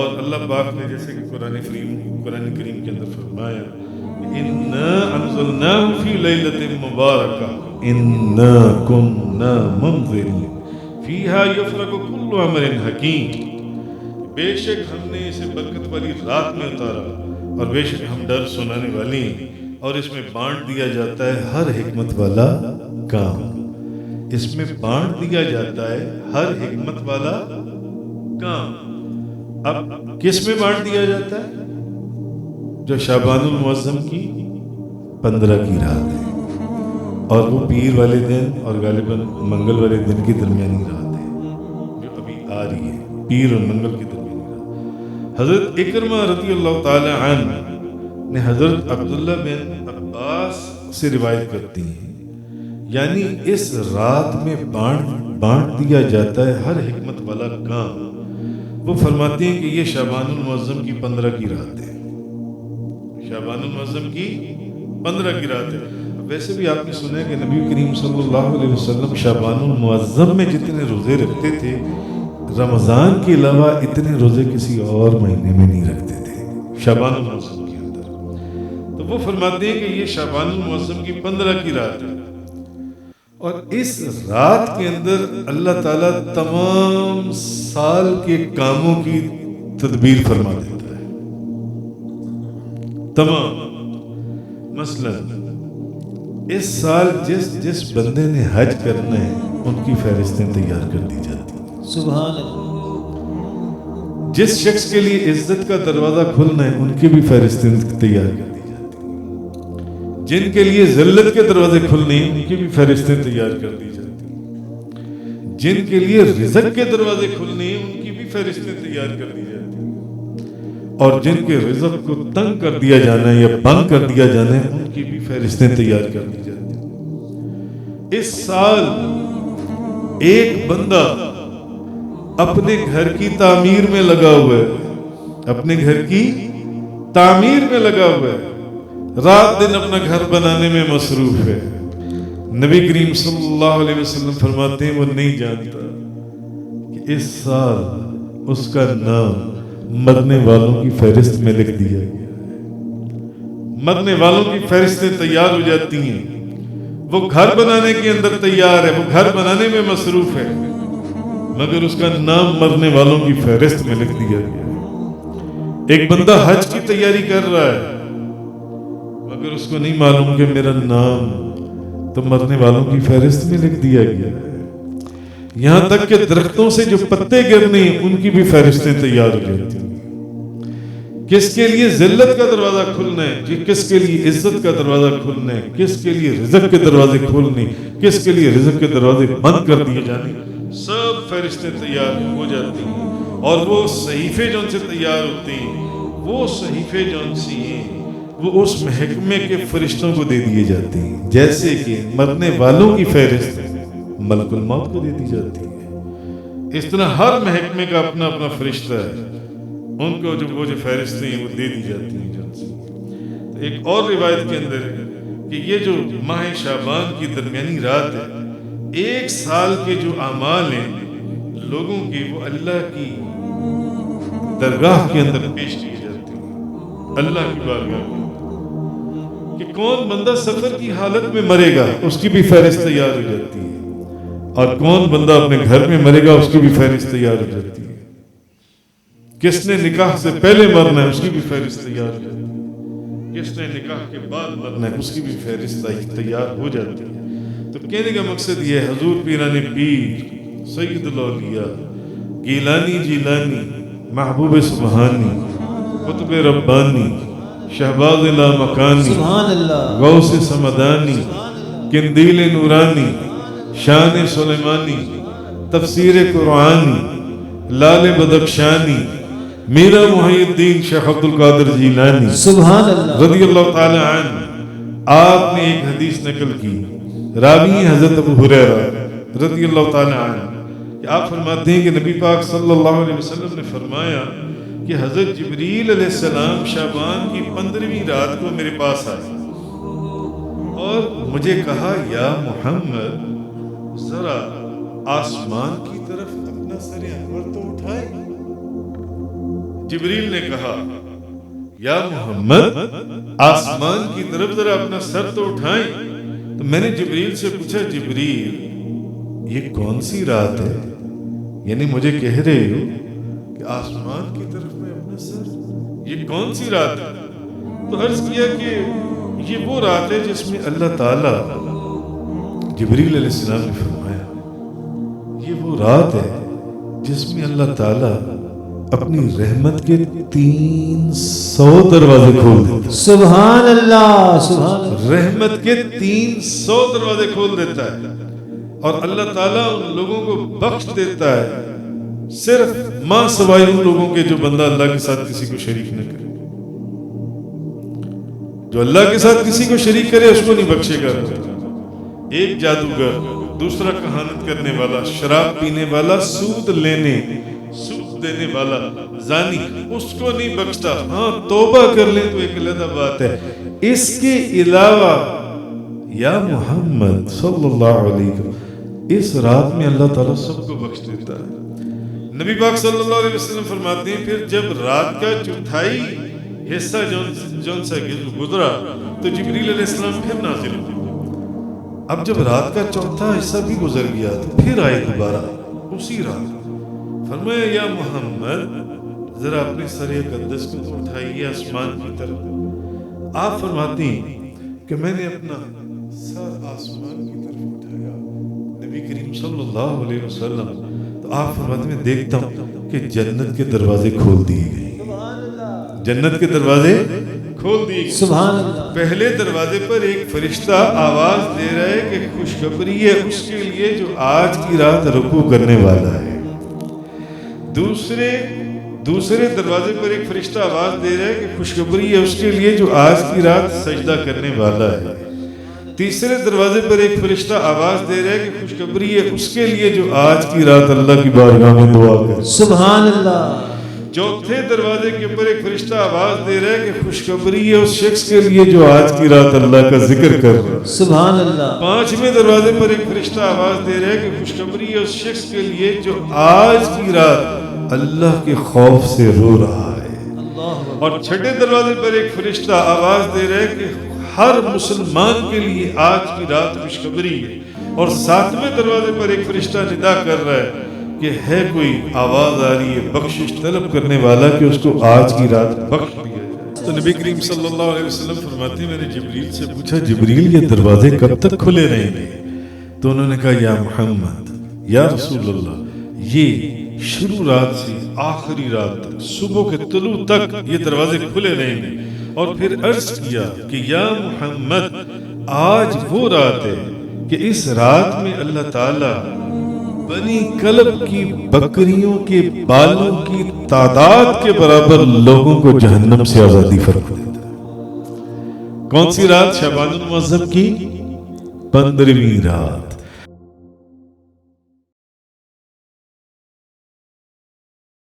اور اللہ پاک نے جیسے کہ قرآن کریم کے اندر فرمایا اِنَّا أَنزَلْنَاهُ فِي لَيْلَةٍ مُبَارَكَةٍ إِنَّا كُنَّا مُنذِرِينَ فِيهَا يُفْرَقُ كُلُّ أَمْرٍ حَكِيمٍ، بے شک ہم نے اسے برکت والی رات میں اتارا اور بے شک ہم ڈر سنانے والے ہیں، اور اس میں بانٹ دیا جاتا ہے ہر حکمت والا کام۔ اس میں بانٹ دیا جاتا ہے ہر حکمت والا کام۔ اب کس میں بانٹ دیا جاتا ہے؟ جو شعبان المعظم کی 15 کی رات ہے، اور وہ پیر والے دن اور غالباً منگل والے دن کی درمیانی رات ہے جو ابھی آ رہی ہے، پیر اور منگل کی درمیانی رات۔ حضرت اکرمہ رضی اللہ تعالی عنہ نے حضرت عبداللہ بن عباس سے روایت کرتی ہیں، یعنی اس رات میں بانٹ دیا جاتا ہے ہر حکمت والا کام۔ وہ فرماتے ہیں کہ یہ شعبان المعظم کی 15 کی رات ہے، شعبان المعظم کی 15 کی رات ہے۔ ویسے بھی آپ نے سنا ہے کہ نبی کریم صلی اللہ علیہ وسلم شعبان المعظم میں جتنے روزے رکھتے تھے، رمضان کے علاوہ اتنے روزے کسی اور مہینے میں نہیں رکھتے تھے شعبان المعظم کے اندر۔ تو وہ فرماتے ہیں کہ یہ شعبان المعظم کی 15 کی رات ہے، اور اس رات کے اندر اللہ تعالیٰ تمام سال کے کاموں کی تدبیر فرما دیتا ہے، تمام۔ مثلا اس سال جس بندے نے حج کرنا ہے ان کی فہرستیں تیار کر دی جاتی ہیں، سبحان اللہ۔ جس شخص کے لیے عزت کا دروازہ کھلنا ہے ان کی بھی فہرستیں تیار کر دی جاتی ہیں، جن کے لیے ذلت کے دروازے کھلنے ہیں ان کی بھی فہرستیں تیار کر دی جاتی ہیں، جن کے لیے رزق کے دروازے کھلنے ہیں ان کی بھی فہرستیں تیار کر دی جاتی ہیں، اور جن کے رزق کو تنگ کر دیا جانا ہے یا بند کر دیا جانا ہے ان کی بھی فہرستیں تیار کر دی جاتی ہیں۔ اس سال ایک بندہ اپنے گھر کی تعمیر میں لگا ہوا ہے، اپنے گھر کی تعمیر میں لگا ہوا ہے، رات دن اپنا گھر بنانے میں مصروف ہے۔ نبی کریم صلی اللہ علیہ وسلم فرماتے ہیں وہ نہیں جانتا کہ اس سال اس کا نام مرنے والوں کی فہرست میں لکھ دیا گیا ہے۔ مرنے والوں کی فہرستیں تیار ہو جاتی ہیں، وہ گھر بنانے کے اندر تیار ہے، وہ گھر بنانے میں مصروف ہے، مگر اس کا نام مرنے والوں کی فہرست میں لکھ دیا گیا ہے۔ ایک بندہ حج کی تیاری کر رہا ہے مگر اس کو نہیں معلوم کہ میرا نام تو مرنے والوں کی فہرست میں لکھ دیا گیا ہے۔ یہاں تک کہ درختوں سے جو پتے گرنے ہیں ان کی بھی فہرستیں تیار ہو جاتی ہیں، کس کے لیے ذلت کا دروازہ کھلنا ہے، کس کے لیے عزت کا دروازہ کھلنا ہے، کس کے لیے رزق کے دروازے کھولنے، کس کے لیے رزق کے دروازے بند کر دیے جانے، سب فہرستیں تیار ہو جاتی ہیں۔ اور وہ صحیفے جو ان سے تیار ہوتے ہیں، وہ صحیفے جو ان سے ہیں وہ اس محکمے کے فرشتوں کو دے دیے جاتے ہیں، جیسے کہ مرنے والوں کی فہرست ملک الموت کو دے دی جاتی ہے۔ اس طرح ہر محکمے کا اپنا اپنا فرشتہ ہے، ان کو وہ جو فہرستیں ہیں وہ دے دی جاتی ہیں جن سے۔ تو ایک اور روایت کے اندر ہے کہ یہ جو ماہ شعبان کی درمیانی رات ہے، ایک سال کے جو اعمال ہیں لوگوں کے وہ اللہ کی درگاہ کے اندر پیش کیے جاتے ہیں، اللہ کی بارگاہ میں، کہ کون بندہ سفر کی حالت میں مرے گا اس کی بھی فہرست تیار ہو جاتی ہے، اور کون بندہ اپنے گھر میں مرے گا اس کی بھی فہرست تیار ہو جاتی ہے، کس نے نکاح سے پہلے مرنا ہے اس کی بھی فہرست تیار ہو جاتی ہے، کس نے نکاح کے بعد مرنا ہے اس کی بھی فہرست تیار ہو جاتی ہے۔ تو کہنے کا مقصد یہ ہے حضور پیران پیر سید الاولیاء گیلانی جیلانی محبوب سبحانی قطب ربانی شہباز لامکانی غوث سمدانی قندیل نورانی شان سلیمانی تفسیر قرآنی لال بدخشانی میرا محی الدین شیخ عبد القادر جیلانی سبحان اللہ رضی اللہ تعالی عنہ۔ آپ نے ایک حدیث نقل کی، راوی حضرت ابو ہریرہ رضی اللہ تعالی عنہ، کہ آپ فرماتے ہیں کہ نبی پاک صلی اللہ علیہ وسلم نے فرمایا کہ حضرت جبریل علیہ السلام شعبان کی 15ویں رات کو میرے پاس آئے اور مجھے کہا یا محمد ذرا آسمان کی طرف اپنا سر انور تو اٹھائے۔ جبریل نے کہا یا محمد آسمان کی طرف ذرا اپنا سر تو اٹھائیں. تو میں نے جبریل سے پوچھا جبریل یہ کون سی رات ہے؟ یعنی مجھے کہہ رہے ہو کہ آسمان کی طرف میں اپنا سر، یہ کون سی رات ہے؟ تو عرض کیا کہ یہ وہ رات ہے جس میں اللہ تعالیٰ، جبریل علیہ السلام نے فرمایا یہ وہ رات ہے جس میں اللہ تعالیٰ اپنی رحمت کے 300 دروازے کھول دیتا ہے. سبحان اللہ، سبحان اللہ. رحمت کے 300 دروازے کھول دیتا ہے اور اللہ تعالیٰ ان لوگوں کو بخش دیتا ہے صرف ماں سوائے ان لوگوں کے جو بندہ اللہ کے ساتھ کسی کو شریک نہ کرے. جو اللہ کے ساتھ کسی کو شریک کرے اس کو نہیں بخشے گا. ایک جادوگر، دوسرا کہانت کرنے والا، شراب پینے والا، سود دینے والا، زانی، اس کو نہیں بخشتا. ہاں توبہ کر لیں تو ایک علیحدہ بات ہے. اس کے علاوہ یا محمد صلی اللہ علیہ وسلم اس رات میں اللہ تعالیٰ سب کو بخش دیتا ہے. نبی پاک صلی اللہ علیہ وسلم فرماتے ہیں پھر جب رات کا چوتھائی حصہ جون سا گزرا تو جبریل علیہ السلام پھر نازل ہوئے. اب جب رات کا چوتھا حصہ بھی گزر گیا تو پھر آئے دوبارہ اسی رات. فرمایا یا محمد ذرا اپنے سر اقدس کو تو اٹھائیے آسمان کی طرف. آپ فرماتی ہیں کہ میں نے اپنا سر آسمان کی طرف اٹھایا نبی کریم صلی اللہ علیہ وسلم، تو آپ فرماتے ہیں میں دیکھتا ہوں کہ جنت کے دروازے کھول دیے گئے. جنت کے دروازے کھول دیے گئے. سبحان اللہ. پہلے دروازے پر ایک فرشتہ آواز دے رہا ہے کہ خوشخبری ہے اس کے لیے جو آج کی رات رکوع کرنے والا ہے. دوسرے دروازے پر ایک فرشتہ آواز دے رہا ہے کہ خوشخبری ہے اس کے لیے جو آج کی رات سجدہ کرنے والا ہے. تیسرے دروازے پر ایک فرشتہ آواز دے رہا ہے کہ خوشخبری ہے اس کے لیے جو آج کی رات اللہ کی بارگاہ میں دعا کرے. سبحان اللہ. چوتھے دروازے کے اوپر ایک فرشتہ آواز دے رہا ہے کہ خوشخبری ہے اس شخص کے لیے جو آج کی رات اللہ کا ذکر کر رہا ہے. سبحان اللہ. پانچویں دروازے پر ایک فرشتہ آواز دے رہا ہے کہ خوشخبری ہے اس شخص کے لیے جو آج کی رات اللہ کے خوف سے رو رہا ہے. اور چھٹے دروازے پر ایک فرشتہ آواز دے رہا ہے کہ ہر مسلمان کے لیے آج کی رات خوشخبری ہے. اور ساتویں دروازے پر ایک فرشتہ ندا کر رہا ہے کہ ہے کوئی آواز آ رہی ہے بخشش طلب کرنے والا کہ اس کو آج کی رات بخش دیا جائے. تو نبی کریم صلی اللہ علیہ وسلم فرماتے ہیں میں نے جبریل سے پوچھا جبریل یہ دروازے کب تک کھلے رہیں گے؟ تو انہوں نے کہا یا محمد یا رسول اللہ یہ شروع رات سے آخری رات تک صبح کے طلوع تک یہ دروازے کھلے رہیں گے. اور پھر عرض کیا کہ یا محمد آج وہ رات ہے کہ اس رات میں اللہ تعالی بنی کلب کی بکریوں کے بالوں کی تعداد کے برابر لوگوں کو جہنم سے آزادی فرما دیتا ہے. کون سی رات؟ شعبان المعظم کی 15ویں رات.